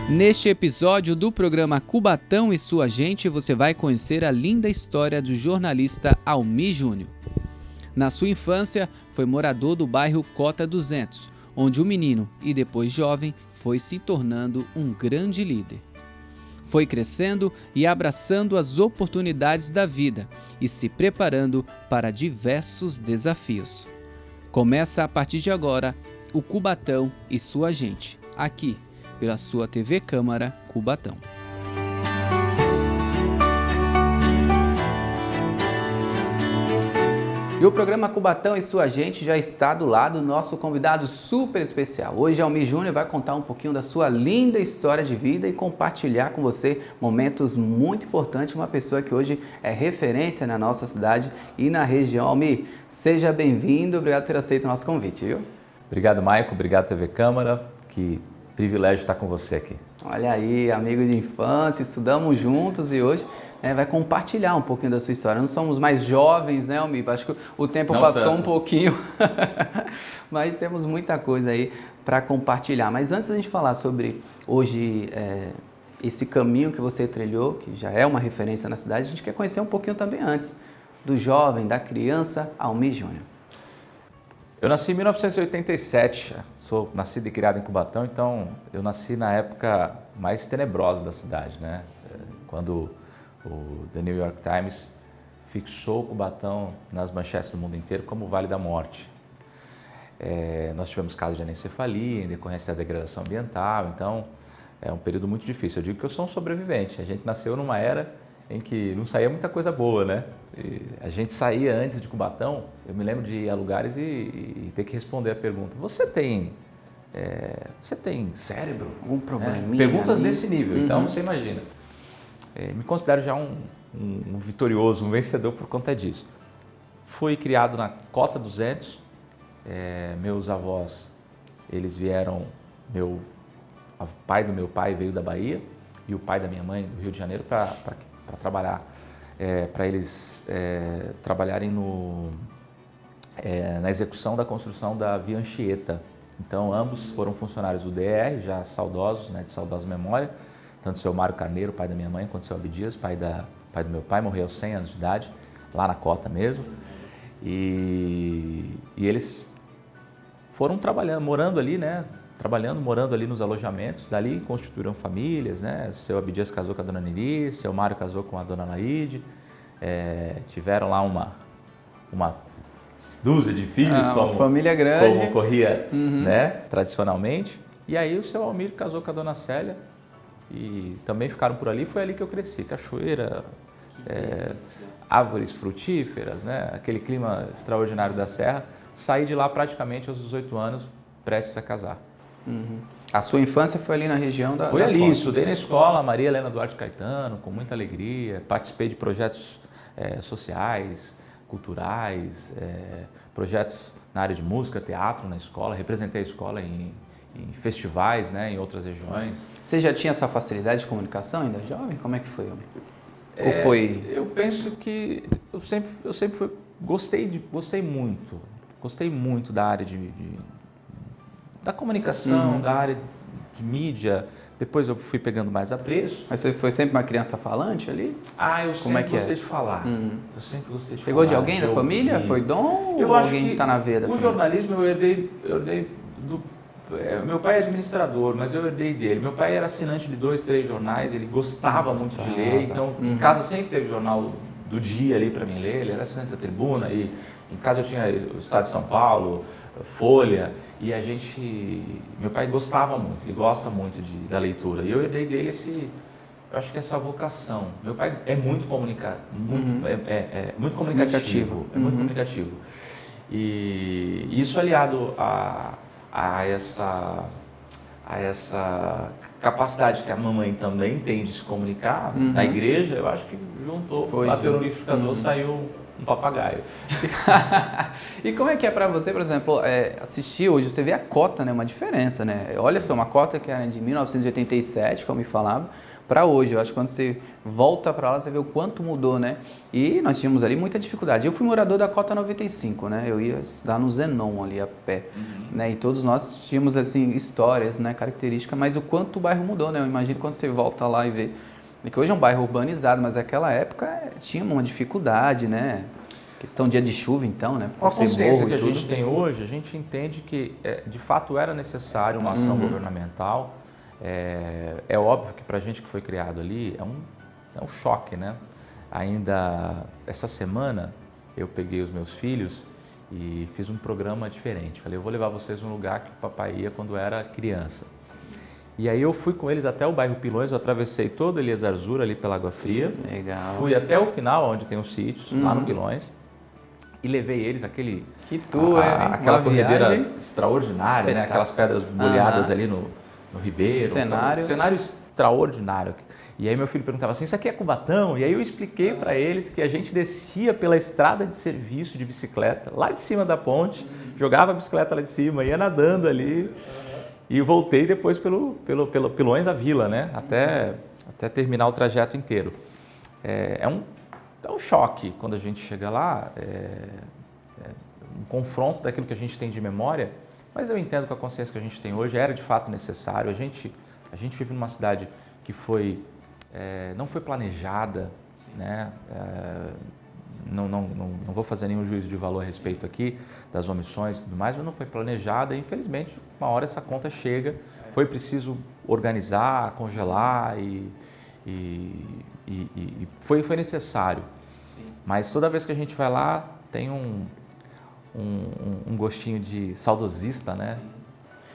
Neste episódio do programa Cubatão e Sua Gente, você vai conhecer a linda história do jornalista Almir Júnior. Na sua infância, foi morador do bairro Cota 200, onde o menino, e depois jovem, foi se tornando um grande líder. Foi crescendo e abraçando as oportunidades da vida e se preparando para diversos desafios. Começa a partir de agora o Cubatão e Sua Gente, aqui pela sua TV Câmara Cubatão. E o programa Cubatão e Sua Gente já está do lado do nosso convidado super especial. Hoje, Almir Júnior vai contar um pouquinho da sua linda história de vida e compartilhar com você momentos muito importantes. Uma pessoa que hoje é referência na nossa cidade e na região. Almir, seja bem-vindo. Obrigado por ter aceito o nosso convite, viu? Obrigado, Maico. Obrigado, TV Câmara. Que privilégio estar com você aqui. Olha aí, amigo de infância, estudamos juntos e hoje vai compartilhar um pouquinho da sua história. Não somos mais jovens, né, Almir? Acho que o tempo Não passou tanto. Um pouquinho, mas temos muita coisa aí para compartilhar. Mas antes da gente falar sobre hoje esse caminho que você trilhou, que já é uma referência na cidade, a gente quer conhecer um pouquinho também antes do jovem, da criança Almir Júnior. Eu nasci em 1987, sou nascido e criado em Cubatão, então eu nasci na época mais tenebrosa da cidade, né? Quando o The New York Times fixou Cubatão nas manchetes do mundo inteiro como o Vale da Morte. Nós tivemos casos de anencefalia em decorrência da degradação ambiental, então é um período muito difícil. Eu digo que eu sou um sobrevivente, a gente nasceu numa era em que não saía muita coisa boa, né? E a gente saía antes de Cubatão, eu me lembro de ir a lugares e ter que responder a pergunta: você tem cérebro? Algum probleminha? Perguntas desse nível, Uhum. então você imagina. Me considero já um vitorioso, um vencedor por conta disso. Fui criado na Cota 200, meus avós, eles vieram, o pai do meu pai veio da Bahia e o pai da minha mãe do Rio de Janeiro para trabalhar, para eles trabalharem na execução da construção da Via Anchieta. Então, ambos foram funcionários do DR, já saudosos, né, de saudosa memória, tanto o seu Mário Carneiro, pai da minha mãe, quanto o seu Abdias, pai do meu pai, morreu aos 100 anos de idade, lá na Cota mesmo. E eles foram trabalhando, morando ali, né? Morando ali nos alojamentos, dali constituíram famílias, né? Seu Abdias casou com a dona Neri, seu Mário casou com a dona Laide, tiveram lá uma dúzia de filhos, uma família grande, como ocorria, né? Tradicionalmente. E aí o seu Almir casou com a dona Célia e também ficaram por ali. Foi ali que eu cresci, cachoeira, árvores frutíferas, né? Aquele clima extraordinário da serra. Saí de lá praticamente aos 18 anos, prestes a casar. Uhum. A sua infância foi ali na região da... Foi da ali, Cota. estudei na escola Maria Helena Duarte Caetano, com muita alegria, participei de projetos sociais, culturais, projetos na área de música, teatro na escola, representei a escola em festivais, né, em outras regiões. Você já tinha essa facilidade de comunicação ainda jovem? Como é que foi, Almir? Ou foi... Eu penso que eu sempre gostei muito da área da comunicação, da área de mídia. Depois eu fui pegando mais apreço. Mas você foi sempre uma criança falante ali? Eu sempre gostei de falar. Eu sempre gostei de Pegou falar. de alguém da família? Foi dom Eu ou acho alguém que que está na veia da o família? jornalismo eu herdei do... Meu pai é administrador, mas eu herdei dele. Meu pai era assinante de 2, 3 jornais, ele gostava muito de ler, então em casa sempre teve jornal do dia ali para mim ler. Ele era assinante da Tribuna e em casa eu tinha o Estado de São Paulo, Folha, e meu pai gostava muito, ele gosta muito da leitura, e eu herdei dele eu acho que essa vocação. Meu pai é muito muito comunicativo, é muito comunicativo, e isso aliado a essa capacidade que a mamãe também tem de se comunicar na igreja, eu acho que juntou, bateu no liquidificador, saiu um papagaio. E como é que é para você, por exemplo, assistir hoje, você vê a cota, né, uma diferença, né? Olha só, uma cota que era de 1987, como me falava, para hoje. Eu acho que quando você volta para lá, você vê o quanto mudou, né? E nós tínhamos ali muita dificuldade. Eu fui morador da Cota 95, né? Eu ia estudar no Zenon ali a pé, né? E todos nós tínhamos, assim, histórias, né? Características, mas o quanto o bairro mudou, né? Eu imagino quando você volta lá e vê que hoje é um bairro urbanizado, mas naquela época tinha uma dificuldade, né? Questão de dia de chuva, então, né? Com a consciência que a gente tem hoje, a gente entende que, de fato, era necessário uma ação governamental. É óbvio que para a gente que foi criado ali é um choque, né? Ainda essa semana eu peguei os meus filhos e fiz um programa diferente. Falei, eu vou levar vocês a um lugar que o papai ia quando era criança. E aí eu fui com eles até o bairro Pilões, eu atravessei todo Elias Arzura ali pela Água Fria. Legal. Fui até o final, onde tem os sítios, lá no Pilões. E levei eles aquela corredeira extraordinária, né? Aquelas pedras bolhadas ali no Ribeiro. Cenário extraordinário. E aí meu filho perguntava assim, isso aqui é Cubatão? E aí eu expliquei para eles que a gente descia pela estrada de serviço de bicicleta, lá de cima da ponte, jogava a bicicleta lá de cima, ia nadando ali e voltei depois pelo Pilões da Vila, né? Até terminar o trajeto inteiro. É um choque quando a gente chega lá, um confronto daquilo que a gente tem de memória, mas eu entendo que a consciência que a gente tem hoje era de fato necessário. A gente vive numa cidade que não foi planejada, né? Não vou fazer nenhum juízo de valor a respeito aqui das omissões e tudo mais, mas não foi planejada e infelizmente uma hora essa conta chega, foi preciso organizar, congelar e foi necessário. Mas toda vez que a gente vai lá, tem um gostinho de saudosista, né?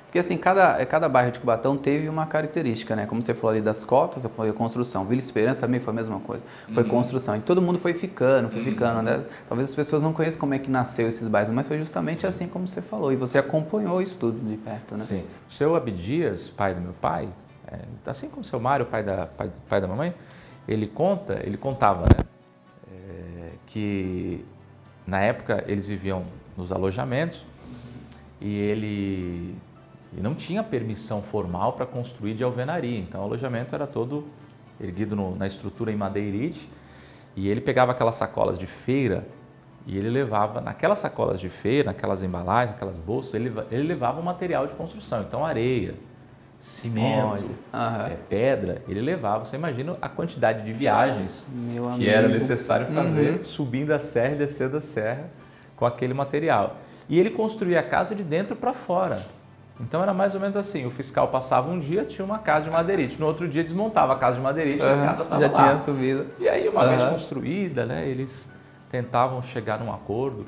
Porque assim, cada bairro de Cubatão teve uma característica, né? Como você falou ali das cotas, foi a construção. Vila Esperança também foi a mesma coisa. Foi construção. E todo mundo foi ficando, né? Talvez as pessoas não conheçam como é que nasceu esses bairros, mas foi justamente assim como você falou. E você acompanhou isso tudo de perto, né? Sim. O seu Abdias, pai do meu pai, assim como o seu Mário, pai da mamãe, ele contava, né? Que na época eles viviam nos alojamentos e ele não tinha permissão formal para construir de alvenaria, então o alojamento era todo erguido na estrutura em madeirite e ele pegava aquelas sacolas de feira e ele levava, naquelas sacolas de feira, naquelas embalagens, aquelas bolsas, ele levava o material de construção, então areia, cimento, pedra, ele levava. Você imagina a quantidade de viagens que era necessário fazer subindo a serra e descendo a serra com aquele material. E ele construía a casa de dentro para fora. Então era mais ou menos assim, o fiscal passava um dia, tinha uma casa de madeirite, no outro dia desmontava a casa de madeirite e a casa estava lá. Já tinha subido. E aí uma vez construída, né, eles tentavam chegar num acordo.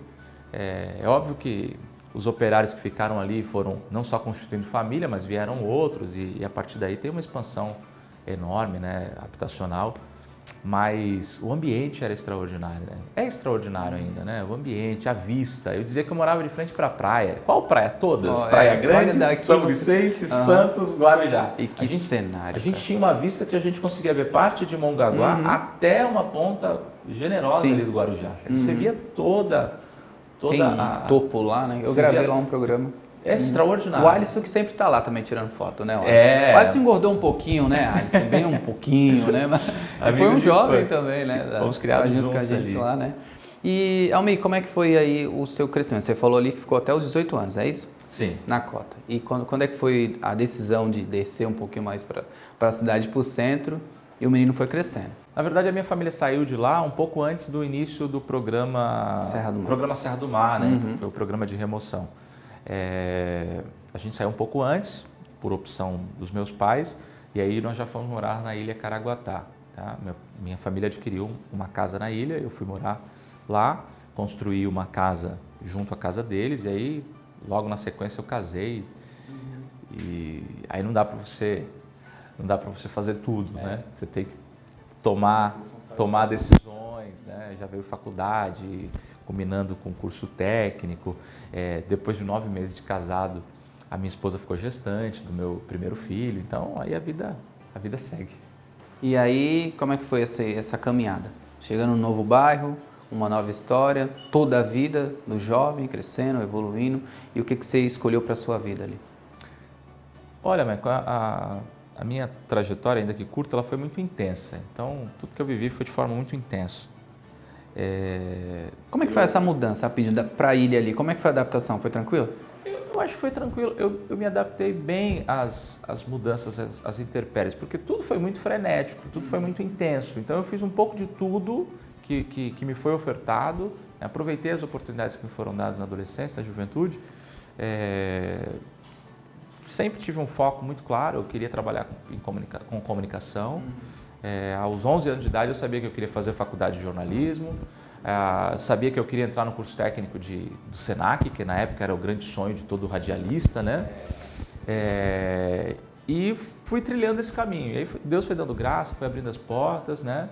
É óbvio que os operários que ficaram ali foram não só constituindo família, mas vieram outros e a partir daí tem uma expansão enorme, né, habitacional. Mas o ambiente era extraordinário, né? É extraordinário ainda, né? O ambiente, a vista. Eu dizia que eu morava de frente para a praia. Qual praia? Todas. Praia Grande, São Vicente, Santos, Guarujá. E que cenário. A gente tinha uma vista que a gente conseguia ver parte de Mongaguá até uma ponta generosa ali do Guarujá. Você via toda tem topo lá, né? Eu gravei lá um programa. É extraordinário. O Alisson que sempre está lá também tirando foto, né? O Alisson engordou um pouquinho, né, Alisson? Bem um pouquinho, né? Mas foi um jovem também, né? Fomos criados juntos com a gente ali. lá, né? E, Almir, como é que foi aí o seu crescimento? Você falou ali que ficou até os 18 anos, é isso? Sim. Na cota. E quando é que foi a decisão de descer um pouquinho mais para a cidade, para o centro, e o menino foi crescendo? Na verdade, a minha família saiu de lá um pouco antes do início do programa Serra do Mar, né? Que foi o programa de remoção. A gente saiu um pouco antes, por opção dos meus pais, e aí nós já fomos morar na Ilha Caraguatá. Tá? Minha família adquiriu uma casa na ilha, eu fui morar lá, construí uma casa junto à casa deles, e aí logo na sequência eu casei. E aí não dá para você fazer tudo, né? Você tem que tomar decisões, né? Já veio faculdade, combinando com curso técnico. Depois de 9 meses de casado, a minha esposa ficou gestante do meu primeiro filho. Então, aí a vida segue. E aí, como é que foi essa caminhada? Chegando num novo bairro, uma nova história, toda a vida do jovem, crescendo, evoluindo. E o que você escolheu para a sua vida ali? Olha, Meco, a a minha trajetória, ainda que curta, ela foi muito intensa. Então, tudo que eu vivi foi de forma muito intensa. Como é que foi essa mudança, rapidinho, para a ilha ali? Como é que foi a adaptação? Foi tranquilo? Eu acho que foi tranquilo. Eu me adaptei bem às mudanças, às intempéries, porque tudo foi muito frenético, tudo foi muito intenso. Então, eu fiz um pouco de tudo que me foi ofertado, aproveitei as oportunidades que me foram dadas na adolescência, na juventude. Sempre tive um foco muito claro, eu queria trabalhar com comunicação. Aos 11 anos de idade eu sabia que eu queria fazer faculdade de jornalismo, sabia que eu queria entrar no curso técnico do Senac, que na época era o grande sonho de todo radialista, né? E fui trilhando esse caminho. E aí Deus foi dando graça, foi abrindo as portas, né?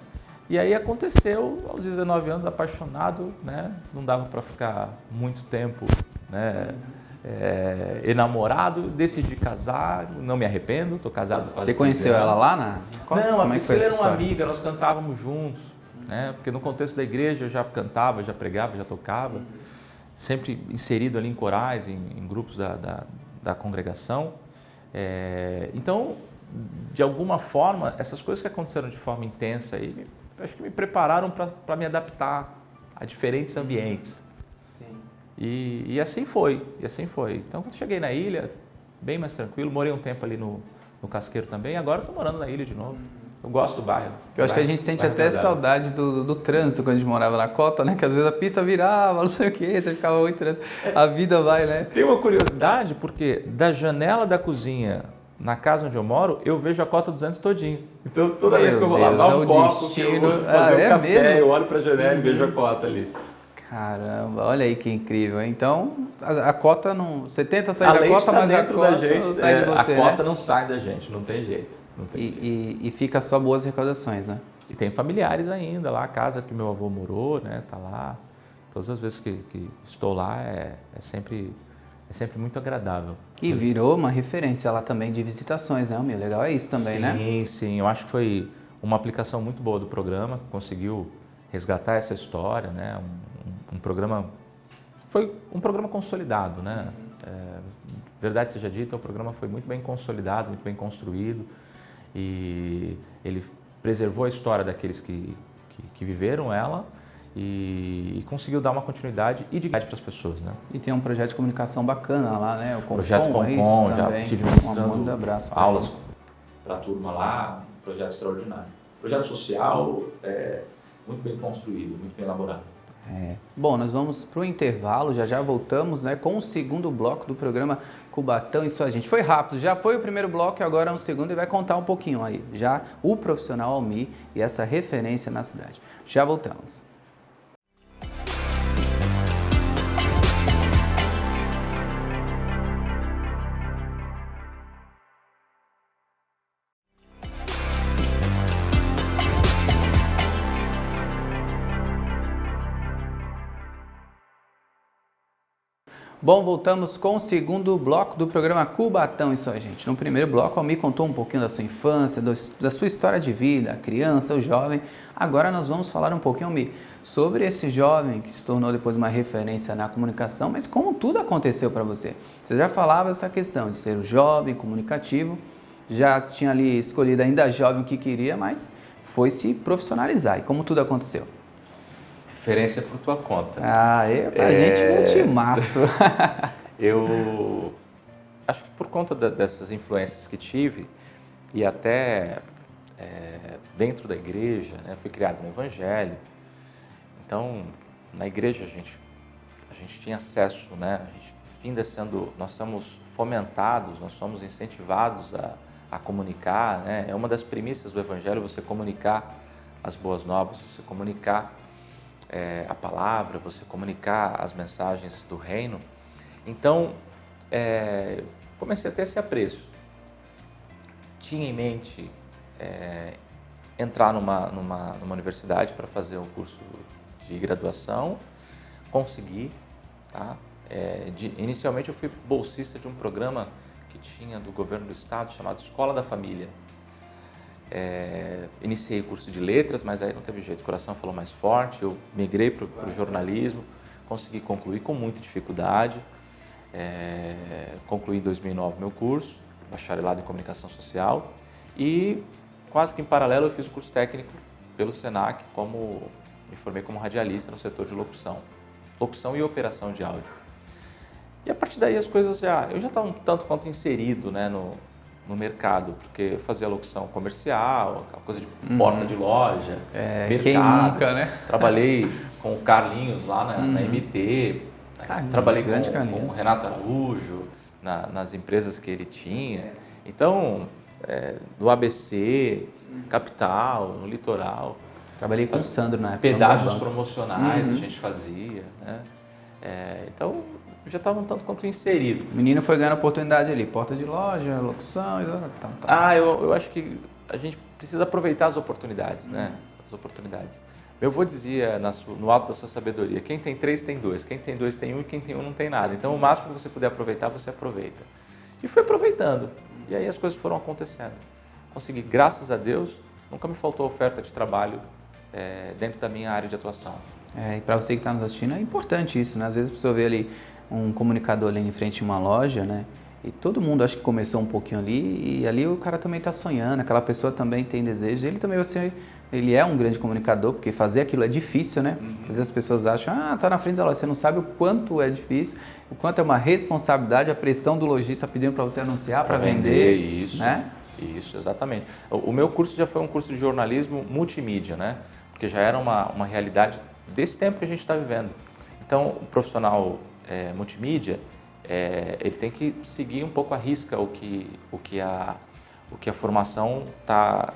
E aí aconteceu, aos 19 anos, apaixonado, né? Não dava para ficar muito tempo, né? Enamorado, decidi casar, não me arrependo, estou casado quase. Você conheceu ela lá na? Não, a Priscila era uma amiga, nós cantávamos juntos, né? Porque no contexto da igreja eu já cantava, já pregava, já tocava, sempre inserido ali em corais, em grupos da congregação. Então, de alguma forma, essas coisas que aconteceram de forma intensa aí, acho que me prepararam para me adaptar a diferentes ambientes. E assim foi, Então, quando cheguei na ilha, bem mais tranquilo, morei um tempo ali no Casqueiro também, agora estou morando na ilha de novo. Eu gosto do bairro. Eu acho que a gente sente até saudade do trânsito quando a gente morava na Cota, né? Que às vezes a pista virava, não sei o quê, você ficava muito trânsito. A vida vai, né? Tem uma curiosidade, porque da janela da cozinha na casa onde eu moro, eu vejo a Cota 200 todinho. Então, toda vez que eu vou lavar um copo, que eu vou fazer um café, mesmo? Eu olho para a janela e vejo a Cota ali. Caramba, olha aí que incrível. Então, a cota não... Você tenta sair da cota, tá mas dentro a cota da gente, não sai de você, a cota né? não sai da gente, não tem jeito. E fica só boas recordações, né? E tem familiares ainda lá, a casa que meu avô morou, né? Tá lá. Todas as vezes que estou lá é sempre muito agradável. E virou uma referência lá também de visitações, né, Almir? Legal é isso também, sim, né? Sim. Eu acho que foi uma aplicação muito boa do programa, que conseguiu resgatar essa história, né? Foi um programa consolidado, né? Verdade seja dita, o programa foi muito bem consolidado, muito bem construído e ele preservou a história daqueles que viveram ela e conseguiu dar uma continuidade e dignidade para as pessoas, né? E tem um projeto de comunicação bacana lá, né? O Projeto Concom, já estive ministrando aulas para a turma lá, um projeto extraordinário. Projeto social, muito bem construído, muito bem elaborado. Bom, nós vamos para o intervalo, já voltamos, né, com o segundo bloco do programa Cubatão e Sua Gente. Foi rápido, já foi o primeiro bloco e agora é um segundo e vai contar um pouquinho aí, já o profissional Almir e essa referência na cidade. Já voltamos. Bom, voltamos com o segundo bloco do programa Cubatão e Sua Gente. No primeiro bloco, o Almir contou um pouquinho da sua infância, da sua história de vida, a criança, o jovem. Agora nós vamos falar um pouquinho, Almir, sobre esse jovem que se tornou depois uma referência na comunicação, mas como tudo aconteceu para você. Você já falava essa questão de ser o jovem comunicativo, já tinha ali escolhido ainda jovem o que queria, mas foi se profissionalizar. E como tudo aconteceu? Referência por tua conta. Pra gente um timaço. Eu acho que por conta dessas influências que tive e até dentro da igreja, né, fui criado no Evangelho. Então, na igreja a gente tinha acesso, né, nós somos fomentados, nós somos incentivados a comunicar, né? É uma das premissas do Evangelho você comunicar as boas novas, você comunicar a palavra, você comunicar as mensagens do reino. Então, comecei a ter esse apreço. Tinha em mente entrar numa universidade para fazer um curso de graduação, consegui, tá? Inicialmente eu fui bolsista de um programa que tinha do governo do estado chamado Escola da Família. Iniciei o curso de letras, mas aí não teve jeito, o coração falou mais forte, eu migrei para o jornalismo, consegui concluir com muita dificuldade, concluí em 2009 meu curso, bacharelado em comunicação social, E quase que em paralelo eu fiz o curso técnico pelo Senac, me formei como radialista no setor de locução e operação de áudio. E a partir daí as coisas eu já estava um tanto quanto inserido, né, no mercado, porque eu fazia locução comercial, aquela coisa de porta de loja, mercado. Quem nunca, né? Trabalhei com o Carlinhos lá na MT, trabalhei com o Renato Araújo, nas empresas que ele tinha. Então, do ABC, Capital, no Litoral. Trabalhei com o Sandro na época. Pedágios promocionais a gente fazia, né? Então, já estava um tanto quanto inserido. O menino foi ganhando oportunidade ali, porta de loja, locução e tal. Eu acho que a gente precisa aproveitar as oportunidades, né? As oportunidades. Meu avô dizia no alto da sua sabedoria, quem tem 3 tem 2, quem tem 2 tem 1 e quem tem 1 não tem nada. Então, o máximo que você puder aproveitar, você aproveita. E fui aproveitando. E aí as coisas foram acontecendo. Consegui, graças a Deus, nunca me faltou oferta de trabalho dentro da minha área de atuação. E para você que está nos assistindo, é importante isso, né? Às vezes a pessoa vê ali um comunicador ali em frente de uma loja, né? E todo mundo acho que começou um pouquinho ali, e ali o cara também está sonhando, aquela pessoa também tem desejo, ele também ele é um grande comunicador, porque fazer aquilo é difícil, né? Às vezes as pessoas acham, tá na frente da loja, você não sabe o quanto é difícil, o quanto é uma responsabilidade, a pressão do lojista pedindo para você anunciar, para vender. Isso, né? Isso, exatamente. O meu curso já foi um curso de jornalismo multimídia, né? Porque já era uma realidade desse tempo que a gente está vivendo. Então, o profissional multimídia, ele tem que seguir um pouco à risca o que a formação está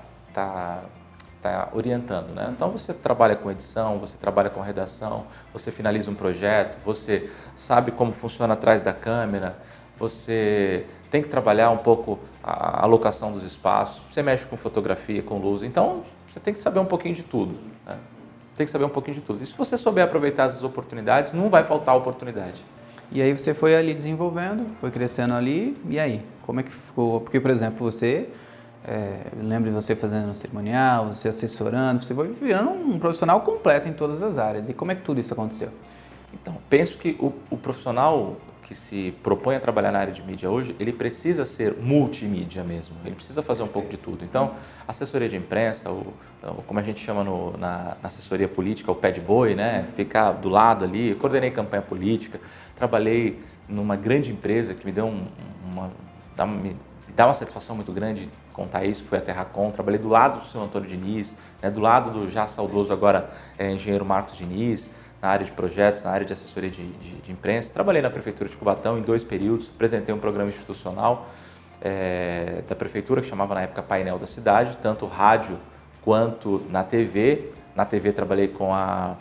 orientando, né? Então, você trabalha com edição, você trabalha com redação, você finaliza um projeto, você sabe como funciona atrás da câmera, você tem que trabalhar um pouco a alocação dos espaços, você mexe com fotografia, com luz, então você tem que saber um pouquinho de tudo, né? Tem que saber um pouquinho de tudo. E se você souber aproveitar essas oportunidades, não vai faltar oportunidade. E aí você foi ali desenvolvendo, foi crescendo ali, e aí? Como é que ficou? Porque, por exemplo, você, eu lembro de você fazendo cerimonial, você assessorando, você foi virando um profissional completo em todas as áreas. E como é que tudo isso aconteceu? Então, penso que o profissional que se propõe a trabalhar na área de mídia hoje, ele precisa ser multimídia mesmo, ele precisa fazer um pouco de tudo. Então, assessoria de imprensa, como a gente chama na assessoria política, o pé de boi, né? Ficar do lado ali, eu coordenei campanha política, trabalhei numa grande empresa que me deu me dá uma satisfação muito grande contar isso, foi a Terracom, trabalhei do lado do seu Antônio Diniz, né? Do lado do já saudoso agora engenheiro Marcos Diniz, na área de projetos, na área de assessoria de imprensa. Trabalhei na Prefeitura de Cubatão em 2 períodos, apresentei um programa institucional da Prefeitura, que chamava na época Painel da Cidade, tanto rádio quanto na TV. Na TV trabalhei com a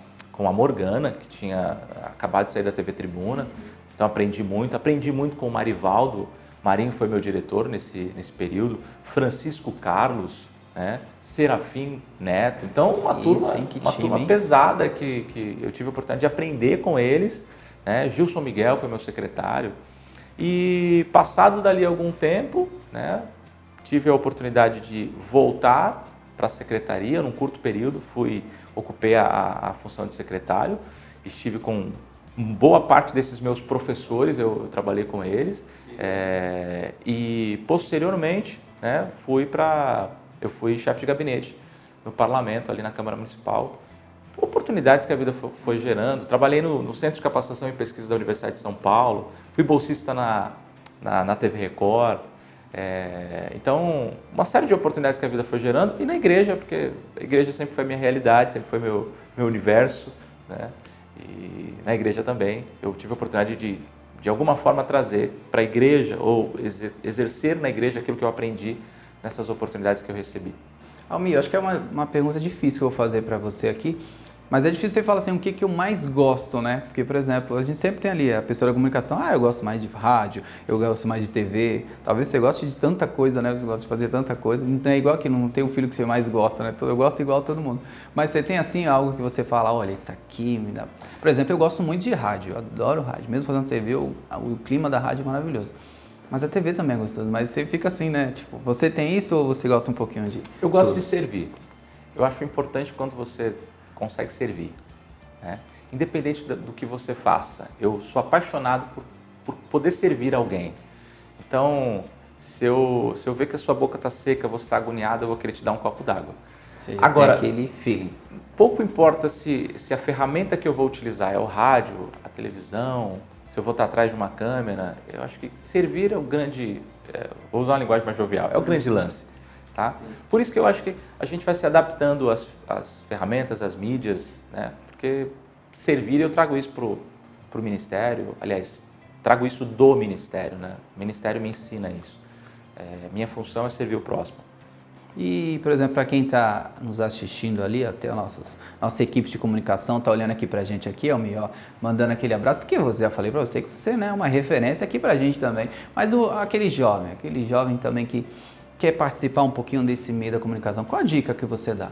Morgana, que tinha acabado de sair da TV Tribuna, então aprendi muito com o Marivaldo. Marinho foi meu diretor nesse período, Francisco Carlos, né? Serafim Neto, então uma turma pesada que eu tive a oportunidade de aprender com eles, né? Gilson Miguel foi meu secretário e passado dali algum tempo, né? Tive a oportunidade de voltar para a secretaria num curto período, ocupei a função de secretário, estive com boa parte desses meus professores, eu trabalhei com eles e posteriormente, né? Eu fui chefe de gabinete no parlamento, ali na Câmara Municipal. Oportunidades que a vida foi gerando. Trabalhei no Centro de Capacitação e Pesquisa da Universidade de São Paulo. Fui bolsista na TV Record. Então, uma série de oportunidades que a vida foi gerando. E na igreja, porque a igreja sempre foi minha realidade, sempre foi meu universo, né? E na igreja também eu tive a oportunidade de alguma forma trazer para a igreja ou exercer na igreja aquilo que eu aprendi nessas oportunidades que eu recebi. Almir, acho que é uma pergunta difícil que eu vou fazer para você aqui, mas é difícil você falar assim, o que eu mais gosto, né? Porque, por exemplo, a gente sempre tem ali a pessoa da comunicação, eu gosto mais de rádio, eu gosto mais de TV, talvez você goste de tanta coisa, né? Você gosta de fazer tanta coisa, não é igual que não tem o filho que você mais gosta, né? Eu gosto igual a todo mundo. Mas você tem, assim, algo que você fala, olha, isso aqui me dá... Por exemplo, eu gosto muito de rádio, eu adoro rádio, mesmo fazendo TV, o clima da rádio é maravilhoso. Mas a TV também é gostoso, mas você fica assim, né? Tipo, você tem isso ou você gosta um pouquinho de... Eu gosto de servir. Eu acho importante quando você consegue servir, né? Independente do que você faça. Eu sou apaixonado por poder servir alguém. Então, Se eu ver que a sua boca está seca, você está agoniado, eu vou querer te dar um copo d'água. Agora, tem aquele feeling. Pouco importa se a ferramenta que eu vou utilizar é o rádio, a televisão, se eu vou estar atrás de uma câmera. Eu acho que servir é o grande, vou usar uma linguagem mais jovial, é o grande lance. Tá? Por isso que eu acho que a gente vai se adaptando às ferramentas, às mídias, né? Porque servir, eu trago isso para o ministério, aliás, trago isso do ministério, né? O ministério me ensina isso. Minha função é servir o próximo. E, por exemplo, para quem está nos assistindo ali, até a nossa equipe de comunicação está olhando aqui para a gente aqui, Almi, ó, mandando aquele abraço, porque eu já falei para você que você, né, é uma referência aqui para a gente também, mas aquele jovem também que quer participar um pouquinho desse meio da comunicação, qual a dica que você dá?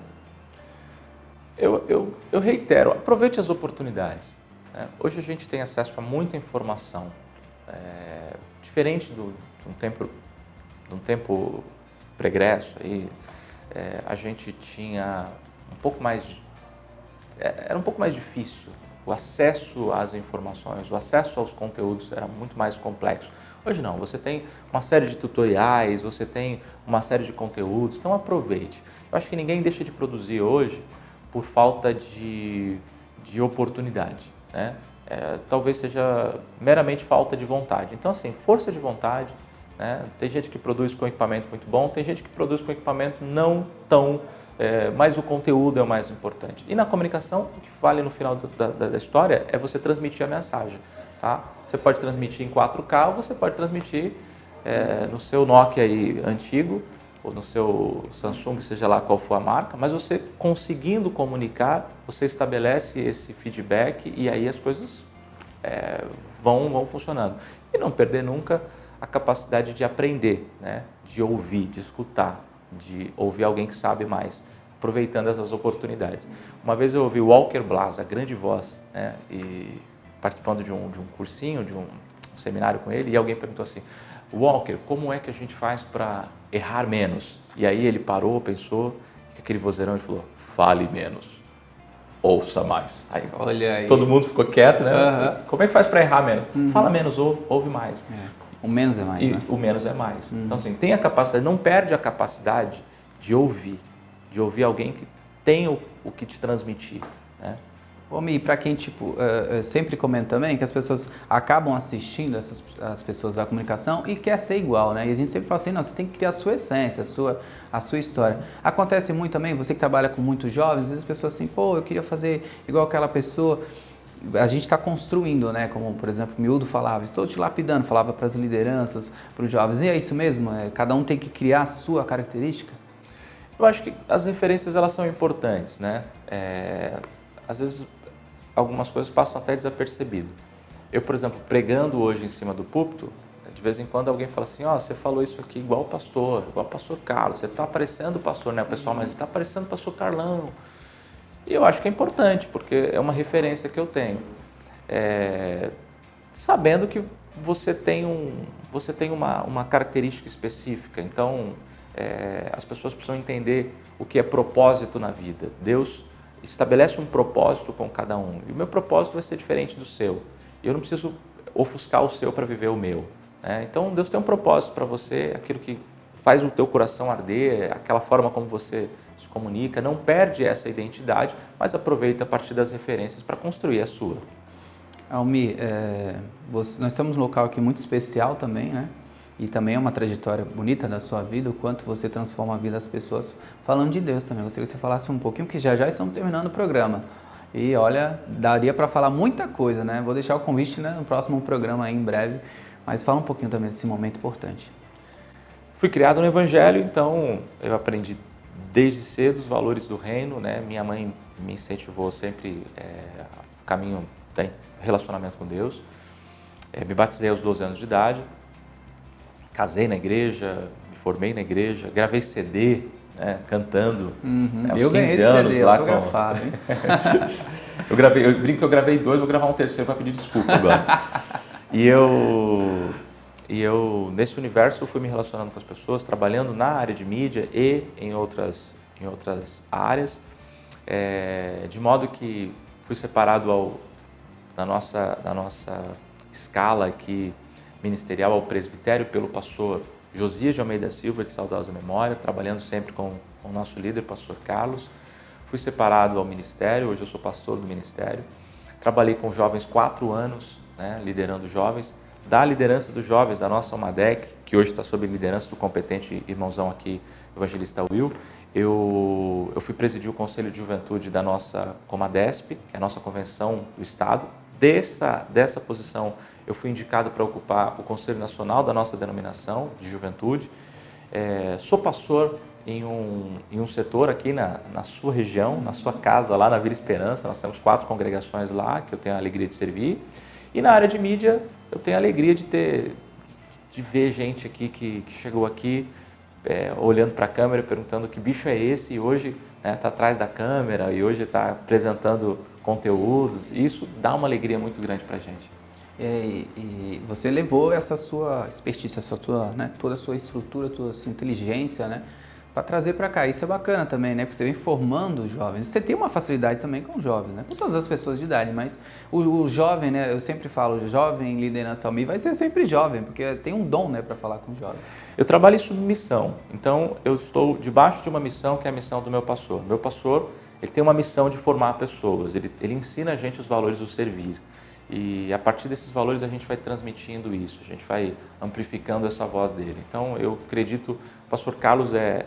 Eu reitero, aproveite as oportunidades. Né? Hoje a gente tem acesso a muita informação, diferente de um tempo pregresso, aí, a gente tinha era um pouco mais difícil, o acesso às informações, o acesso aos conteúdos era muito mais complexo. Hoje não, você tem uma série de tutoriais, você tem uma série de conteúdos, então aproveite. Eu acho que ninguém deixa de produzir hoje por falta de oportunidade, né? Talvez seja meramente falta de vontade. Então, assim, força de vontade, né? Tem gente que produz com equipamento muito bom, tem gente que produz com equipamento não tão... mas o conteúdo é o mais importante. E na comunicação, o que vale no final da história é você transmitir a mensagem. Tá? Você pode transmitir em 4K ou você pode transmitir no seu Nokia aí, antigo, ou no seu Samsung, seja lá qual for a marca, mas você conseguindo comunicar, você estabelece esse feedback e aí as coisas vão funcionando. E não perder nunca a capacidade de aprender, né? De ouvir, de escutar, de ouvir alguém que sabe mais, aproveitando essas oportunidades. Uma vez eu ouvi o Walker Blas, a grande voz, né? E participando de um cursinho, de um seminário com ele, e alguém perguntou assim: Walker, como é que a gente faz para errar menos? E aí ele parou, pensou, com aquele vozeirão, e falou: fale menos, ouça mais. Olha aí. Todo mundo ficou quieto, né? Uhum. Como é que faz para errar menos? Fala menos, ouve mais. O menos é mais, né? O menos é mais. Então, assim, tem a capacidade, não perde a capacidade de ouvir alguém que tem o que te transmitir, né? E para quem, eu sempre comento também que as pessoas acabam assistindo as pessoas da comunicação e quer ser igual, né? E a gente sempre fala assim, não, você tem que criar a sua essência, a sua história. Acontece muito também, você que trabalha com muitos jovens, às vezes as pessoas assim, eu queria fazer igual aquela pessoa. A gente está construindo, né? Como, por exemplo, o Miúdo falava, estou te lapidando, falava para as lideranças, para os jovens. E é isso mesmo? Cada um tem que criar a sua característica? Eu acho que as referências, elas são importantes, né? Às vezes, algumas coisas passam até desapercebido. Eu, por exemplo, pregando hoje em cima do púlpito, de vez em quando alguém fala assim, você falou isso aqui igual o pastor Carlos, você está parecendo o pastor, né? O pessoal, mas está parecendo o pastor Carlão. E eu acho que é importante, porque é uma referência que eu tenho. Sabendo que você tem uma característica específica. Então, as pessoas precisam entender o que é propósito na vida. Deus estabelece um propósito com cada um. E o meu propósito vai ser diferente do seu. E eu não preciso ofuscar o seu para viver o meu, né? Então, Deus tem um propósito para você, aquilo que faz o teu coração arder, aquela forma como você se comunica, não perde essa identidade, mas aproveita a partir das referências para construir a sua. Almi, nós estamos num local aqui muito especial também, né? E também é uma trajetória bonita da sua vida, o quanto você transforma a vida das pessoas falando de Deus também. Gostaria que você falasse um pouquinho, porque já estamos terminando o programa. E olha, daria para falar muita coisa, né? Vou deixar o convite, né, no próximo programa aí, em breve, mas fala um pouquinho também desse momento importante. Fui criado no Evangelho, então eu aprendi desde cedo os valores do reino, né? Minha mãe me incentivou sempre o caminho do relacionamento com Deus. Me batizei aos 12 anos de idade, casei na igreja, me formei na igreja, gravei CD, né, cantando. Aos eu 15 ganhei anos CD, lá autografado, hein? eu brinco que eu gravei 2, vou gravar um terceiro para pedir desculpa agora. E eu, nesse universo, fui me relacionando com as pessoas, trabalhando na área de mídia e em outras áreas, de modo que fui separado da nossa escala aqui ministerial ao presbitério pelo pastor Josias de Almeida Silva, de saudosa memória, trabalhando sempre com o nosso líder, pastor Carlos. Fui separado ao ministério, hoje eu sou pastor do ministério. Trabalhei com jovens 4 anos, né, liderando jovens. Da liderança dos jovens da nossa Almadec, que hoje está sob liderança do competente irmãozão aqui, evangelista Will, eu fui presidir o Conselho de Juventude da nossa Comadesp, que é a nossa convenção do Estado. Dessa posição, eu fui indicado para ocupar o Conselho Nacional da nossa denominação de juventude. Sou pastor em um setor aqui na sua região, na sua casa, lá na Vila Esperança. Nós temos 4 congregações lá, que eu tenho a alegria de servir. E na área de mídia, eu tenho a alegria de ver gente aqui que chegou aqui, olhando para a câmera, perguntando que bicho é esse, e hoje está atrás da câmera, e hoje está apresentando conteúdos. Isso dá uma alegria muito grande para a gente. E você levou essa sua expertise, né, toda a sua estrutura, toda a sua inteligência, né, para trazer para cá. Isso é bacana também, né, porque você vem formando os jovens. Você tem uma facilidade também com os jovens, né, com todas as pessoas de idade, mas o jovem, né, eu sempre falo, jovem liderança Almi vai ser sempre jovem, porque tem um dom, né, para falar com os jovens. Eu trabalho em submissão, então eu estou debaixo de uma missão que é a missão do meu pastor. Meu pastor, ele tem uma missão de formar pessoas, ele ensina a gente os valores do servir. E a partir desses valores a gente vai transmitindo isso, a gente vai amplificando essa voz dele. Então eu acredito, o pastor Carlos é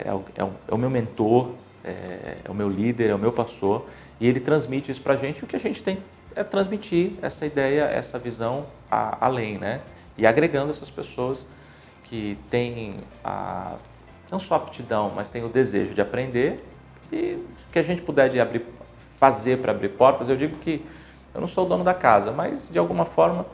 o meu mentor, é o meu líder, é o meu pastor, e ele transmite isso para a gente. O que a gente tem é transmitir essa ideia, essa visão além, né? E agregando essas pessoas que têm não só a aptidão, mas têm o desejo de aprender, e que a gente puder fazer para abrir portas. Eu digo que eu não sou o dono da casa, mas de alguma forma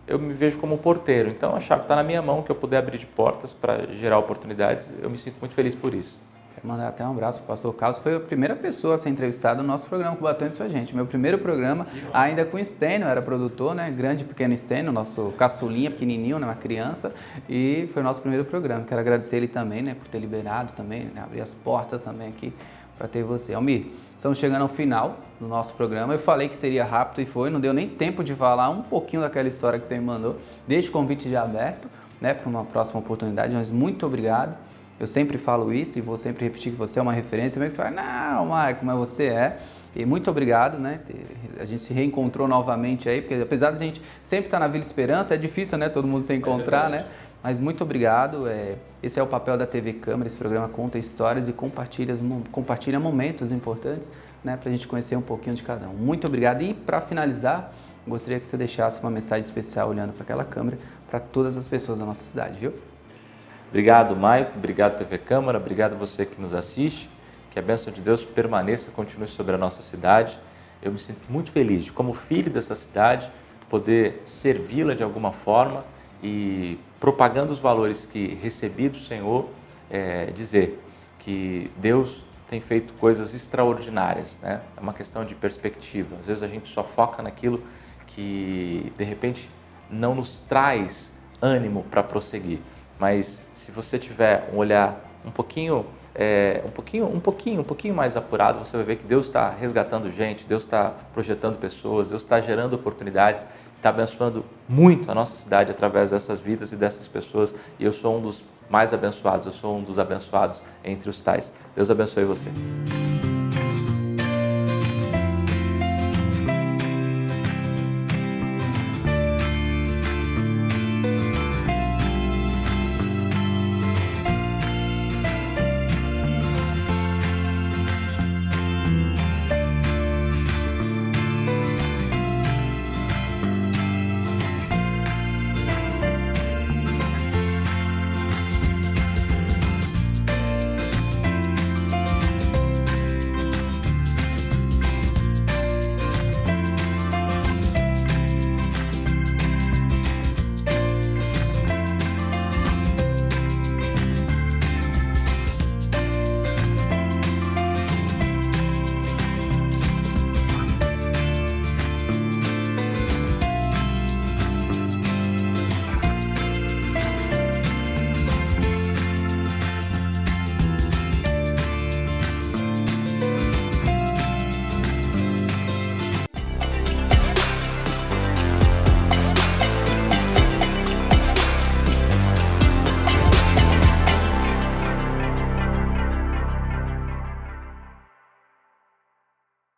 eu me vejo como um porteiro. Então a chave está na minha mão, que eu puder abrir de portas para gerar oportunidades. Eu me sinto muito feliz por isso. Quero mandar até um abraço para o pastor Carlos. Foi a primeira pessoa a ser entrevistada no nosso programa Cubatão e Sua Gente. Meu primeiro programa, ainda com o Stênio, era produtor, né? Grande e pequeno Stênio, nosso caçulinha, pequenininho, né? Uma criança. E foi o nosso primeiro programa. Quero agradecer ele também, né? Por ter liberado também, né? Abrir as portas também aqui para ter você. Almir, estamos chegando ao final do nosso programa. Eu falei que seria rápido e foi, não deu nem tempo de falar um pouquinho daquela história que você me mandou. Deixo o convite já aberto, né, para uma próxima oportunidade, mas muito obrigado. Eu sempre falo isso e vou sempre repetir que você é uma referência, mesmo que você fala, não, Maicon, mas você é. E muito obrigado, né? A gente se reencontrou novamente aí, porque apesar de a gente sempre estar na Vila Esperança, é difícil, né, todo mundo se encontrar, né? Mas muito obrigado. Esse é o papel da TV Câmara. Esse programa conta histórias e compartilha momentos importantes, né, para a gente conhecer um pouquinho de cada um. Muito obrigado. E para finalizar, gostaria que você deixasse uma mensagem especial olhando para aquela câmera para todas as pessoas da nossa cidade, viu? Obrigado, Maicon. Obrigado, TV Câmara. Obrigado a você que nos assiste. Que a bênção de Deus permaneça, continue sobre a nossa cidade. Eu me sinto muito feliz de, como filho dessa cidade, poder servi-la de alguma forma e, propagando os valores que recebi do Senhor, dizer que Deus tem feito coisas extraordinárias, né? É uma questão de perspectiva. Às vezes a gente só foca naquilo que, de repente, não nos traz ânimo para prosseguir. Mas se você tiver um olhar um pouquinho mais apurado, você vai ver que Deus está resgatando gente, Deus está projetando pessoas, Deus está gerando oportunidades, está abençoando muito a nossa cidade através dessas vidas e dessas pessoas. E eu sou um dos mais abençoados, eu sou um dos abençoados entre os tais. Deus abençoe você.